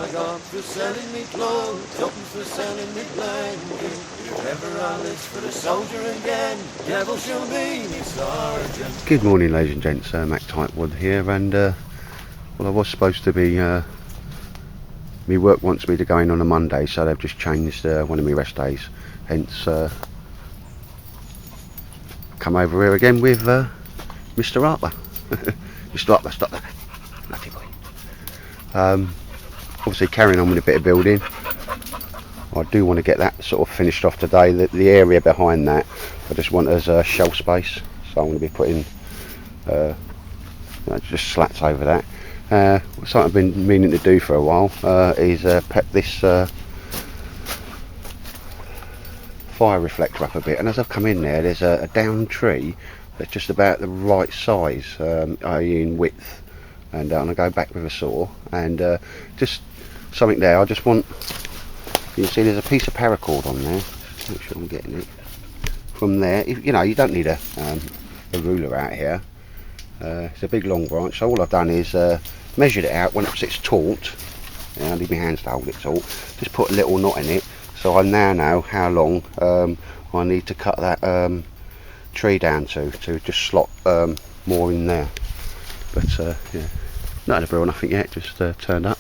I got for selling me clothes, twopence for selling me blanket. If ever I lives for the soldier again, devil shall be me sergeant. Good morning, ladies and gents, Mac Tightwood here, and well, I was supposed to be, my work wants me to go in on a Monday, so they've just changed one of my rest days, hence come over here again with Mr. Harper. Mr. Harper, stop that, nutty boy. Obviously carrying on with a bit of building. I do want to get that sort of finished off today. The area behind that I just want as a shelf space, so I'm going to be putting just slats over that. Something I've been meaning to do for a while is pep this fire reflector up a bit, and as I've come in there, there's a down tree that's just about the right size, i.e. in width, and I'm going to go back with a saw and just something there. I just want, you can see there's a piece of paracord on there, make sure I'm getting it from there. You know, you don't need a ruler out here. It's a big long branch, so all I've done is measured it out once it's taut. I need my hands to hold it taut. Just put a little knot in it, so I now know how long I need to cut that tree down to just slot more in there. But yeah, not had a bill, nothing yet, just turned up.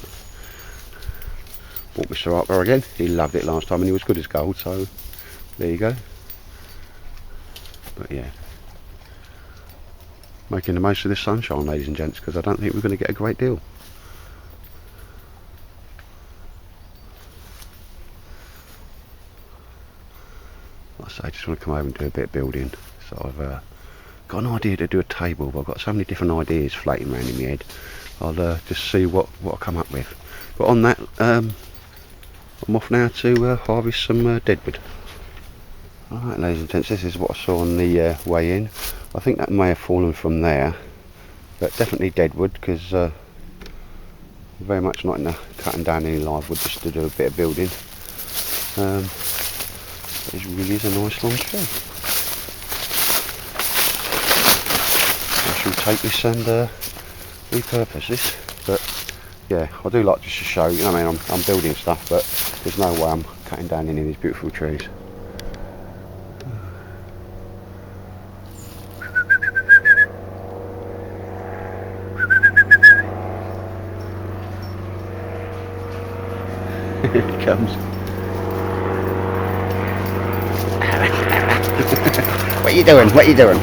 Bought Mr. Harper again, he loved it last time and he was good as gold, so there you go. But yeah, making the most of this sunshine, ladies and gents, because I don't think we're going to get a great deal. Like I say, I just want to come over and do a bit of building. So I've got an idea to do a table, but I've got so many different ideas floating around in my head. I'll just see what I come up with. But on that, I'm off now to harvest some deadwood. Alright, ladies and gents, this is what I saw on the way in. I think that may have fallen from there, but definitely deadwood, because very much not in the cutting down any live wood, just to do a bit of building. It really is a nice long tree. I shall take this and repurpose this. But yeah, I do like just to show, you know what I mean, I'm building stuff, but there's no way I'm cutting down any of these beautiful trees. Here it comes. What are you doing? What are you doing?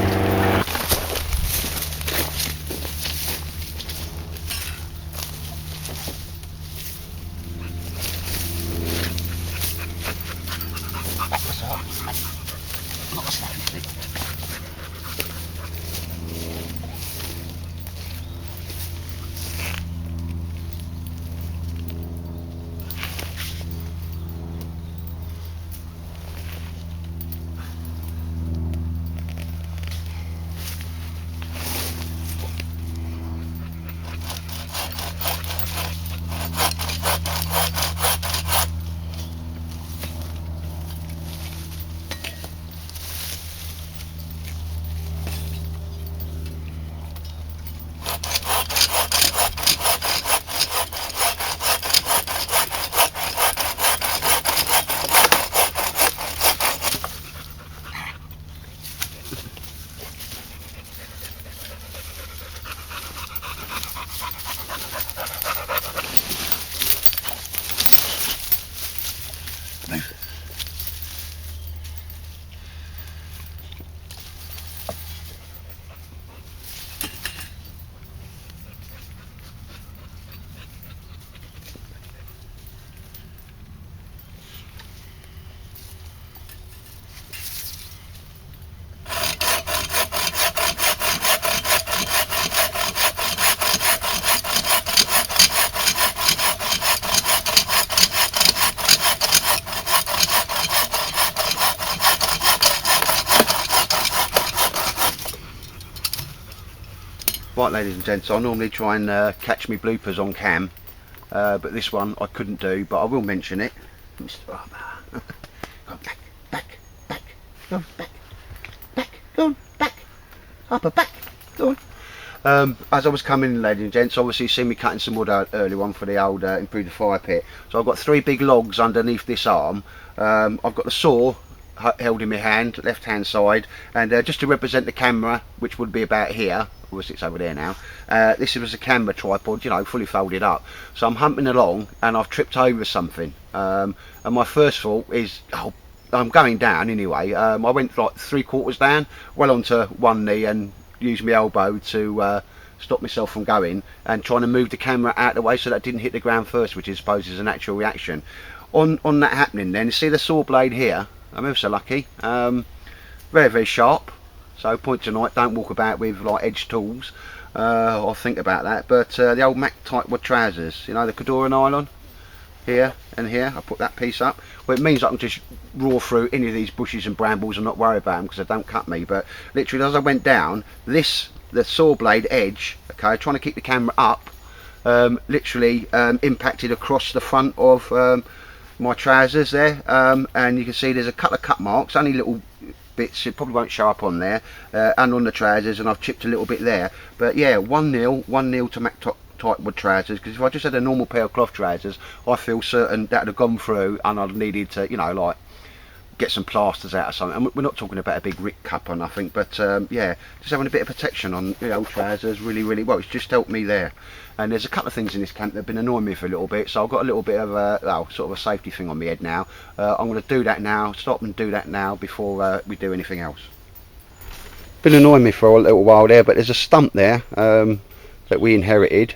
Right, ladies and gents, I normally try and catch me bloopers on cam, but this one I couldn't do, but I will mention it. Mr. Harper, go on, back, go on, back, go on, back, Harper, back, go on. As I was coming in, ladies and gents, obviously you see me cutting some wood earlier on for the old improved fire pit. So I've got 3 big logs underneath this arm. I've got the saw held in my hand, left hand side, and just to represent the camera, which would be about here, obviously it's over there now, this was a camera tripod, you know, fully folded up. So I'm humping along and I've tripped over something, and my first thought is, oh, I'm going down anyway. I went like 3/4 down, well onto one knee, and used my elbow to stop myself from going, and trying to move the camera out of the way so that it didn't hit the ground first, which I suppose is a natural reaction. On that happening then, you see the saw blade here, I'm ever so lucky, very, very sharp. So point tonight, don't walk about with like edged tools, or think about that. But the old Mac tightwood trousers, you know, the Cadora nylon, here and here, I put that piece up. Well, it means I can just raw through any of these bushes and brambles and not worry about them because they don't cut me. But literally as I went down, the saw blade edge, okay, trying to keep the camera up, literally impacted across the front of my trousers there, and you can see there's a couple of cut marks, only little bits, it probably won't show up on there, and on the trousers, and I've chipped a little bit there. But yeah, 1-0 to Mac tightwood trousers, because if I just had a normal pair of cloth trousers, I feel certain that would have gone through and I'd needed to, you know, like get some plasters out or something. And we're not talking about a big rip cup or nothing, but yeah, just having a bit of protection on the old trousers really, really well. It's just helped me there. And there's a couple of things in this camp that have been annoying me for a little bit, so I've got a little bit of a sort of a safety thing on my head now. I'm going to do that now, stop and do that now before we do anything else. Been annoying me for a little while there, but there's a stump there that we inherited.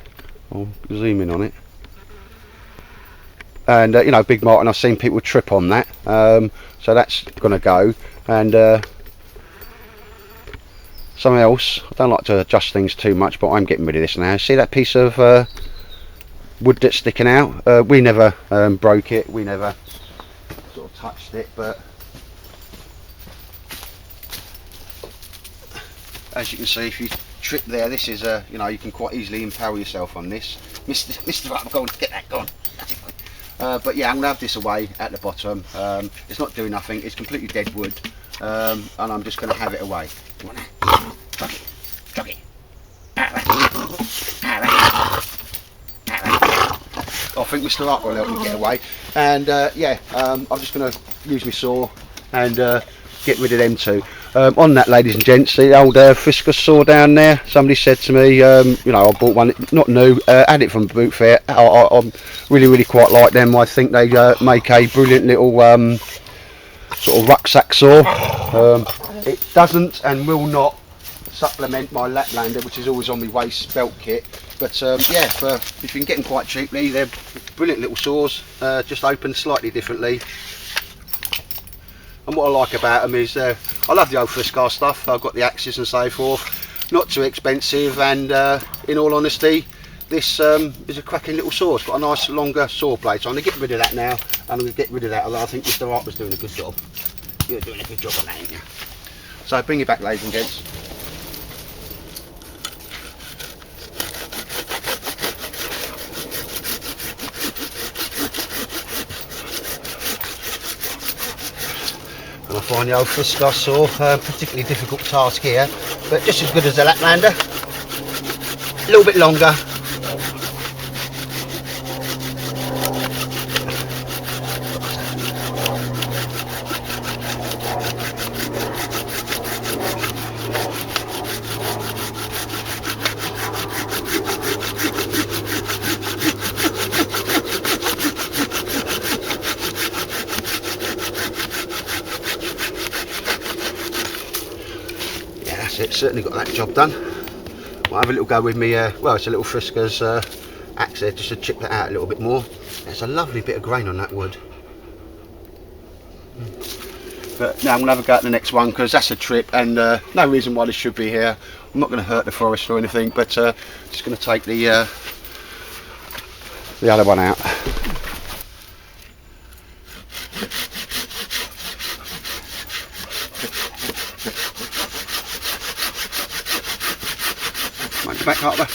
I'll zoom in on it. And you know, big mark, and I've seen people trip on that, so that's going to go. And something else, I don't like to adjust things too much, but I'm getting rid of this now. See that piece of wood that's sticking out? We never broke it, we never sort of touched it, but as you can see, if you trip there, this is a, you know, you can quite easily impale yourself on this. Mr. Up, go on, get that gone. But yeah, I'm going to have this away at the bottom. It's not doing nothing, it's completely dead wood, and I'm just going to have it away. Chuck it, chuck it. I think Mr. Up will help me get away. And yeah, I'm just going to use my saw and get rid of them two. On that, ladies and gents, the old Fiscus saw down there, somebody said to me, you know, I bought one, not new, had it from Boot Fair. I really quite like them. I think they make a brilliant little sort of rucksack saw. It doesn't and will not supplement my Laplander, which is always on my waist belt kit. But yeah, if you can get them quite cheaply, they're brilliant little saws, just open slightly differently. And what I like about them is, I love the old Friscar stuff. I've got the axes and so forth, not too expensive, and in all honesty, this is a cracking little saw. It's got a nice longer saw blade, so I'm going to get rid of that now, and I'm going to get rid of that, although I think Mr. Wright was doing a good job. You're doing a good job on that, ain't you? So bring it back, ladies and gents. I find the old Friscar saw a particularly difficult task here, but just as good as the Laplander. A little bit longer. It's certainly got that job done. I'll have a little go with me, well, it's a little Friscar's axe there, just to chip that out a little bit more. There's a lovely bit of grain on that wood. But now I'm going to have a go at the next one, because that's a trip, and no reason why this should be here. I'm not going to hurt the forest or anything, but just going to take the other one out. Back up there.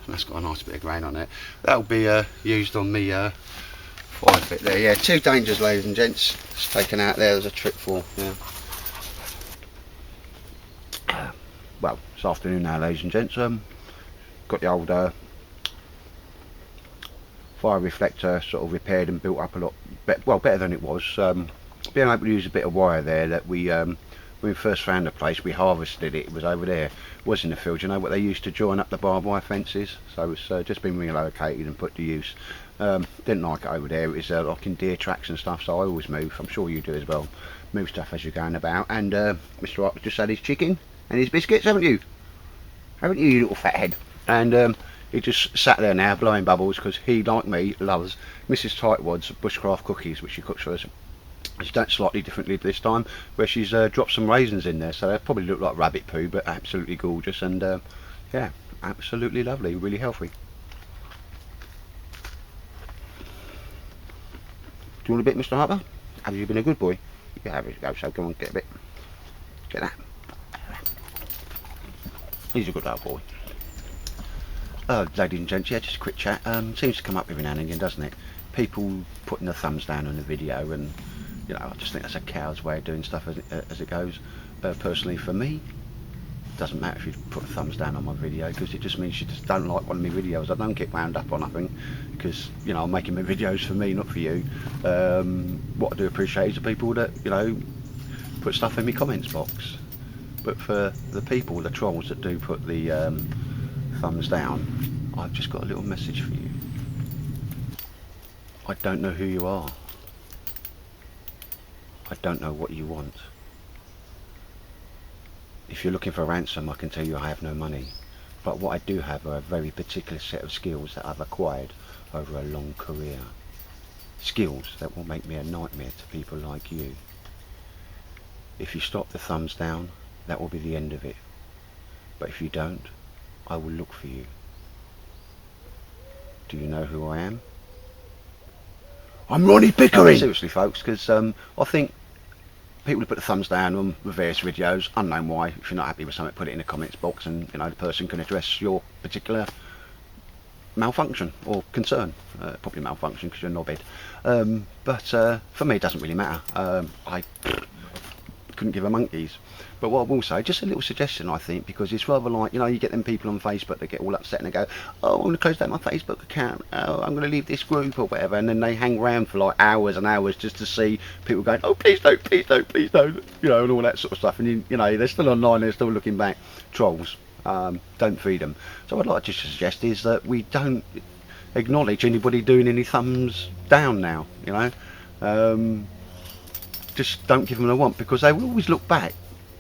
That's got a nice bit grain on it. That'll be used on me fire pit there. Yeah, 2 dangers, ladies and gents. It's taken out there. There's a trip for. Yeah. Well, this afternoon now, ladies and gents. Got the old fire reflector sort of repaired and built up a lot better than it was. Being able to use a bit of wire there that when we first found the place, we harvested it. It was over there, it was in the field. You know what they used to join up the barbed wire fences? So it's just been relocated and put to use. Didn't like it over there. It was like in deer tracks and stuff, so I always move. I'm sure you do as well. Move stuff as you're going about. And Mr. Harper just had his chicken and his biscuits, haven't you? Haven't you, you little fathead? And he just sat there now blowing bubbles because he, like me, loves Mrs. Tightwad's bushcraft cookies, which she cooks for us. She's done it slightly differently this time, where she's dropped some raisins in there, so they probably look like rabbit poo, but absolutely gorgeous. And yeah, absolutely lovely, really healthy. Do you want a bit, Mr. Harper? Have you been a good boy? You have it, go, so come on, get a bit. Get that. He's a good old boy. Ladies and gents, yeah, just a quick chat. Seems to come up every now and again, doesn't it? People putting their thumbs down on the video, and you know, I just think that's a coward's way of doing stuff as it goes. Personally, for me, it doesn't matter if you put a thumbs down on my video, because it just means you just don't like one of my videos. I don't get wound up on nothing, because you know, I'm making my videos for me, not for you. What I do appreciate is the people that, you know, put stuff in my comments box. But for the people, the trolls that do put the thumbs down, I've just got a little message for you. I don't know who you are. I don't know what you want. If you're looking for a ransom, I can tell you I have no money. But what I do have are a very particular set of skills that I've acquired over a long career. Skills that will make me a nightmare to people like you. If you stop the thumbs down, that will be the end of it. But if you don't, I will look for you. Do you know who I am? I'm Ronnie Pickering! Seriously, folks, because I think people who put the thumbs down on the various videos, unknown why, if you're not happy with something, put it in the comments box, and you know, the person can address your particular malfunction or concern. Probably malfunction because you're a knobhead. But for me, it doesn't really matter. I couldn't give a monkeys. But what I will say, just a little suggestion, I think, because it's rather like, you know, you get them people on Facebook that get all upset and they go, oh, I'm going to close down my Facebook account, oh, I'm going to leave this group or whatever, and then they hang around for like hours and hours just to see people going, oh, please don't, please don't, please don't, you know, and all that sort of stuff. And you know, they're still online, they're still looking back. Trolls, don't feed them. So what I'd like to suggest is that we don't acknowledge anybody doing any thumbs down now, you know. Just don't give them a want, because they will always look back,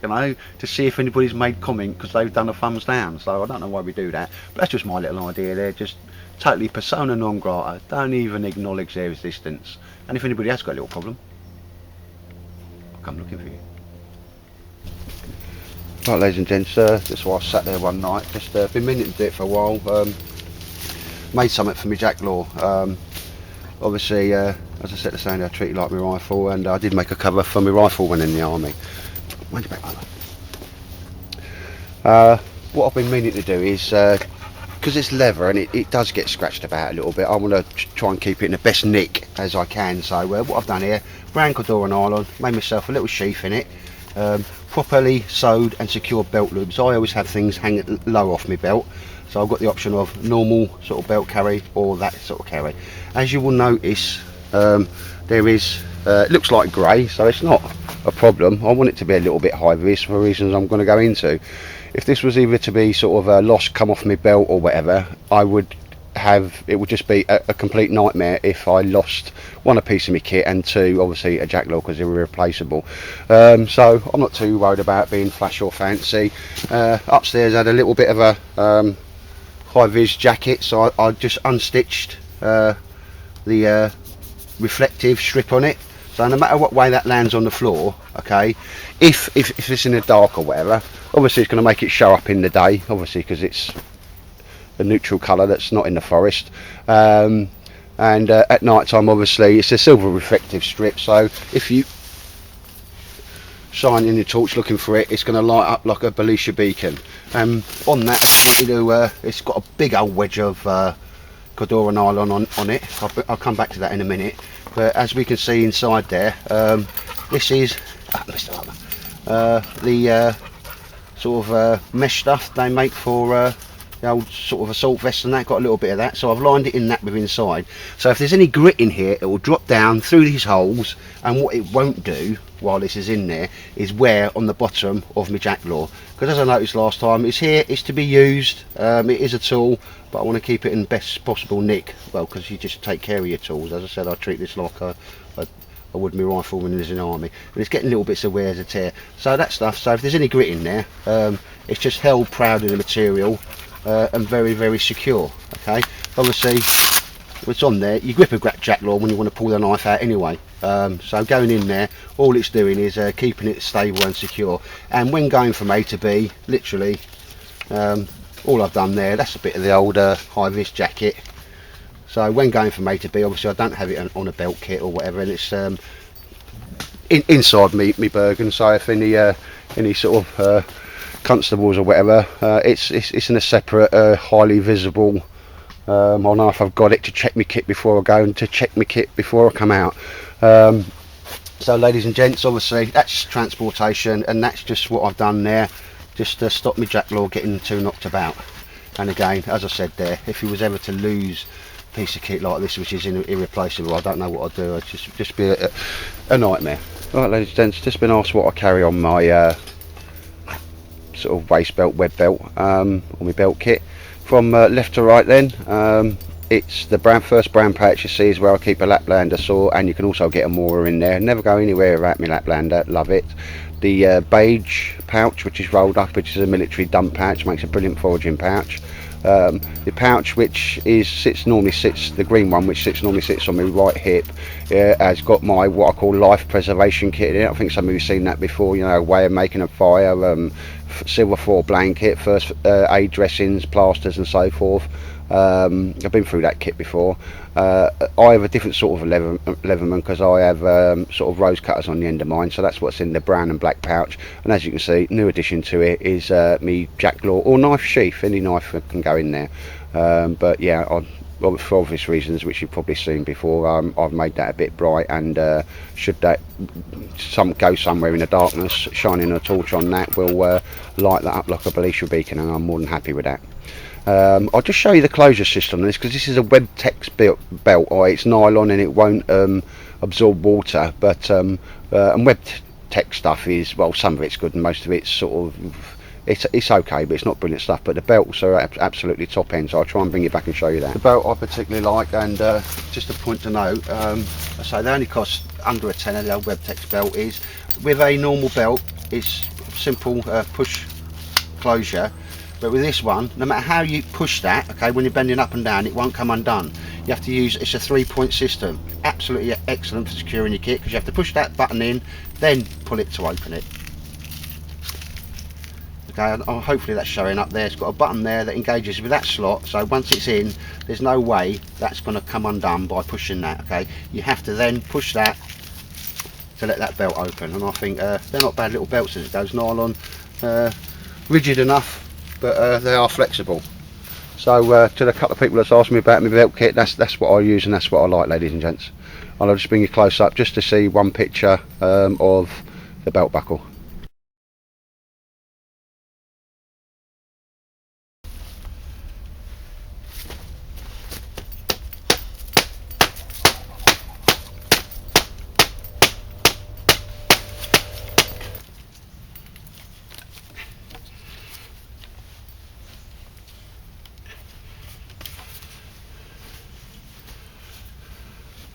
you know, to see if anybody's made comment because they've done a thumbs down. So I don't know why we do that, but that's just my little idea there. Just totally persona non grata, don't even acknowledge their existence. And if anybody has got a little problem, I'll come looking for you. Right, ladies and gents, that's why I sat there one night, just been meaning to do it for a while. Made something for me Jack Law. Obviously, as I said to Sandy, I treat it like my rifle, and I did make a cover for my rifle when in the army. Wind it back like that. What I've been meaning to do is, because it's leather and it does get scratched about a little bit, I want to try and keep it in the best nick as I can. So what I've done here, brown Cordura nylon, made myself a little sheath in it, properly sewed and secured belt loops. I always have things hanging low off my belt, so I've got the option of normal sort of belt carry or that sort of carry. As you will notice, there is, it looks like grey, so it's not a problem. I want it to be a little bit high vis for reasons I'm going to go into. If this was either to be sort of a lost, come off my belt or whatever, I would have, it would just be a complete nightmare if I lost one, a piece of my kit, and two, obviously a jack law, because they're irreplaceable. So I'm not too worried about being flash or fancy. Upstairs I had a little bit of a high vis jacket, so I just unstitched the reflective strip on it, so no matter what way that lands on the floor, okay, if it's in the dark or whatever, obviously it's going to make it show up in the day, obviously, because it's a neutral colour that's not in the forest, and at night time obviously it's a silver reflective strip, so if you shine in the torch looking for it, it's going to light up like a Belisha beacon. On that, it's got a big old wedge of Cordura nylon on it. I'll come back to that in a minute. But as we can see inside there, this is the sort of mesh stuff they make for the old sort of assault vest, and that got a little bit of that, so I've lined it in that with inside. So if there's any grit in here, it will drop down through these holes, and what it won't do while this is in there is wear on the bottom of my jacklaw, because as I noticed last time, it's here, it's to be used, it is a tool, but I want to keep it in best possible nick, well, because you just take care of your tools. As I said, I treat this like I would my rifle when there's an army, but it's getting little bits of wear to tear, so that stuff. So if there's any grit in there, it's just held proud in the material, and very, very secure. Okay, obviously what's on there, you grip a jacklaw when you want to pull the knife out anyway, so going in there, all it's doing is keeping it stable and secure. And when going from A to B, literally, all I've done there, that's a bit of the old high-vis jacket. So when going from A to B, obviously I don't have it on a belt kit or whatever, and it's inside me Bergen. So if any sort of constables or whatever, it's in a separate, highly visible. I'll know if I've got it to check my kit before I go, and to check my kit before I come out. So ladies and gents, obviously that's transportation, and that's just what I've done there, just to stop my jacklaw getting too knocked about. And again, as I said there, if he was ever to lose piece of kit like this, which is irreplaceable, I don't know what I'd do. I'd just be a nightmare. Right, ladies and gents, just been asked what I carry on my sort of waist belt, web belt, on my belt kit. From left to right then, it's the first brown pouch you see is where I keep a Laplander saw, and you can also get a Mora in there. Never go anywhere without my Laplander, love it. The beige pouch, which is rolled up, which is a military dump pouch, makes a brilliant foraging pouch. The pouch which normally sits, the green one which normally sits on my right hip, has got my what I call life preservation kit in it. I think some of you've seen that before, you know, a way of making a fire, silver foil blanket, first aid dressings, plasters and so forth. I've been through that kit before. I have a different sort of Leatherman, because I have sort of rose cutters on the end of mine, so that's what's in the brown and black pouch. And as you can see, new addition to it is me jacklaw or knife sheath. Any knife can go in there, but yeah, for obvious reasons which you've probably seen before, I've made that a bit bright, and should that go somewhere in the darkness, shining a torch on that will light that up like a Belisha beacon, and I'm more than happy with that. I'll just show you the closure system on this, because this is a Webtex belt, or it's nylon and it won't absorb water, but and Webtex stuff is, well, some of it's good and most of it's sort of, it's okay, but it's not brilliant stuff. But the belts are absolutely top end, so I'll try and bring it back and show you that. The belt I particularly like, and just a point to note, so they only cost under a tenner. The old Webtex belt is, with a normal belt, it's simple push closure. But with this one, no matter how you push that, okay, when you're bending up and down, it won't come undone. You have to use, it's a 3-point system. Absolutely excellent for securing your kit, because you have to push that button in, then pull it to open it. Okay, hopefully that's showing up there. It's got a button there that engages with that slot, so once it's in, there's no way that's going to come undone by pushing that. Okay, you have to then push that to let that belt open. And I think they're not bad little belts as it goes. Nylon, rigid enough, but they are flexible. So to the couple of people that's asked me about my belt kit, that's what I use, and that's what I like, ladies and gents. And I'll just bring you close up just to see one picture of the belt buckle.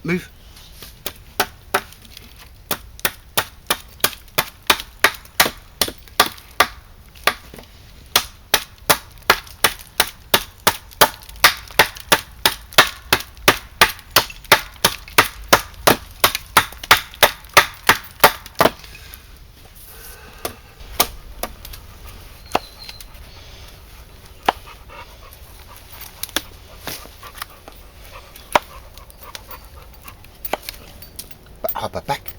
Move. Hop back.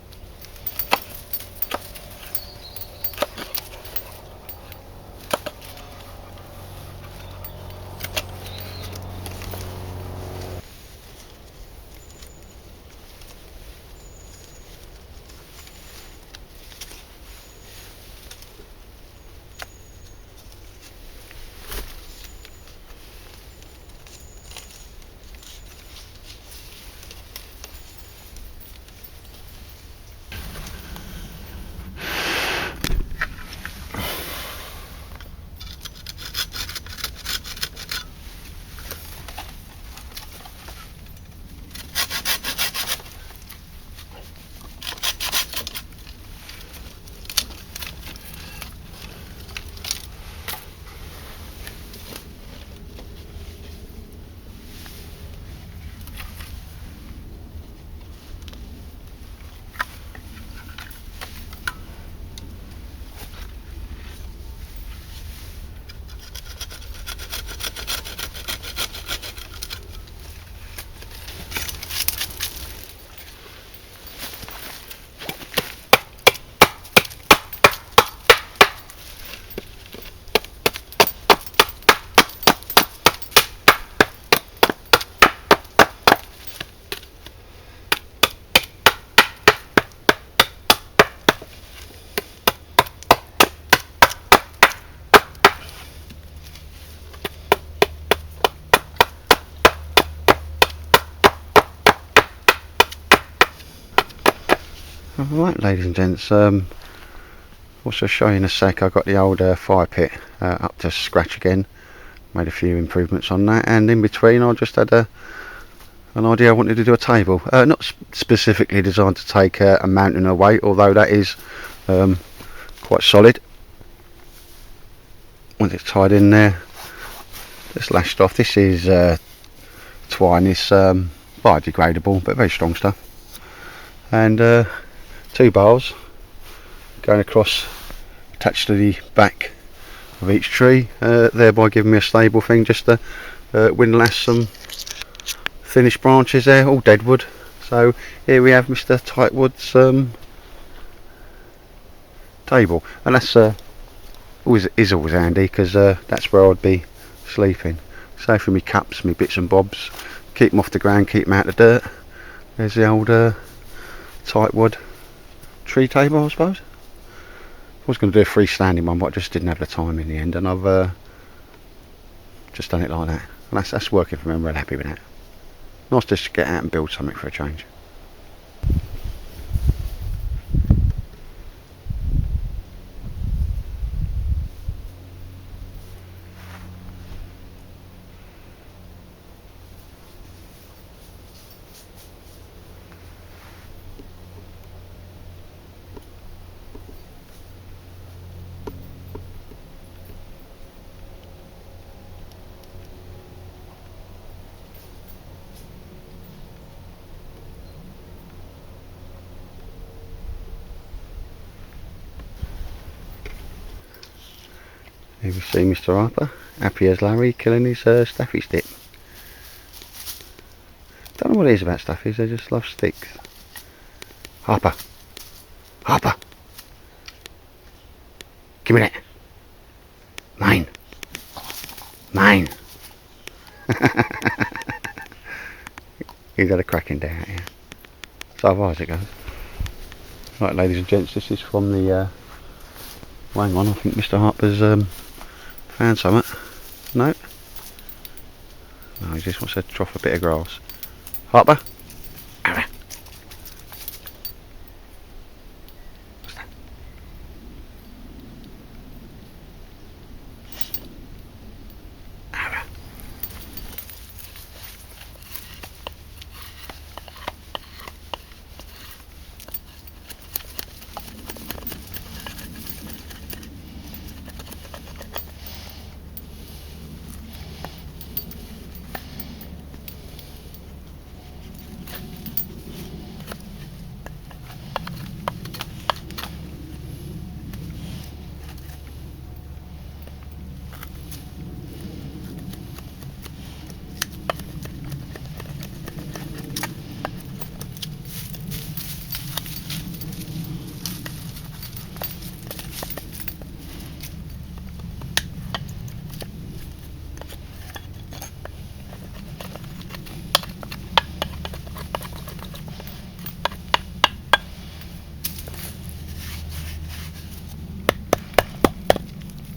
Alright, ladies and gents, also show you in a sec. I got the old fire pit up to scratch again, made a few improvements on that, and in between I just had an idea. I wanted to do a table, not specifically designed to take a mountain away, although that is quite solid. Once it's tied in there, just lashed off. This is twine, it's biodegradable but very strong stuff, and 2 bars going across, attached to the back of each tree, thereby giving me a stable thing just to windlass some finished branches there, all dead wood. So here we have Mr. Tightwood's table, and that's always handy, because that's where I'd be sleeping. So for me cups, me bits and bobs, keep them off the ground, keep them out of the dirt. There's the old Tightwood tree table, I suppose. I was going to do a freestanding one, but I just didn't have the time in the end, and I've just done it like that. And that's working for me. I'm really happy with that. Nice just to get out and build something for a change. Here we see Mr. Harper, happy as Larry, killing his staffy stick. Don't know what it is about staffies, they just love sticks. Harper! Harper! Give me that! Mine! Mine! He's got a cracking day out here. So far as it goes. Right, ladies and gents, this is from the hang on, I think Mr. Harper's found something. No? No, he just wants to trough a bit of grass. Harper? Arrah. What's that? Arrah.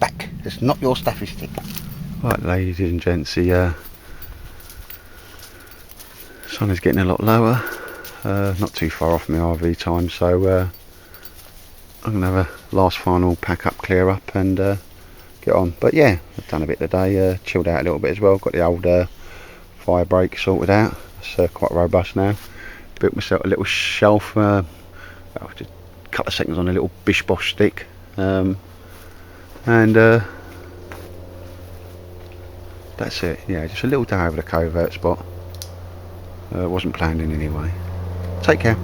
Back. It's not your staffy stick. Right, ladies and gents, the sun is getting a lot lower. Not too far off my RV time, so I'm going to have a last final pack up, clear up, and get on. But yeah, I've done a bit today, chilled out a little bit as well. Got the old fire break sorted out. It's quite robust now. Built myself a little shelf, just a couple of seconds on a little bish bosh stick. And that's it. Yeah, just a little day over the covert spot. Wasn't planned in any way. Take care.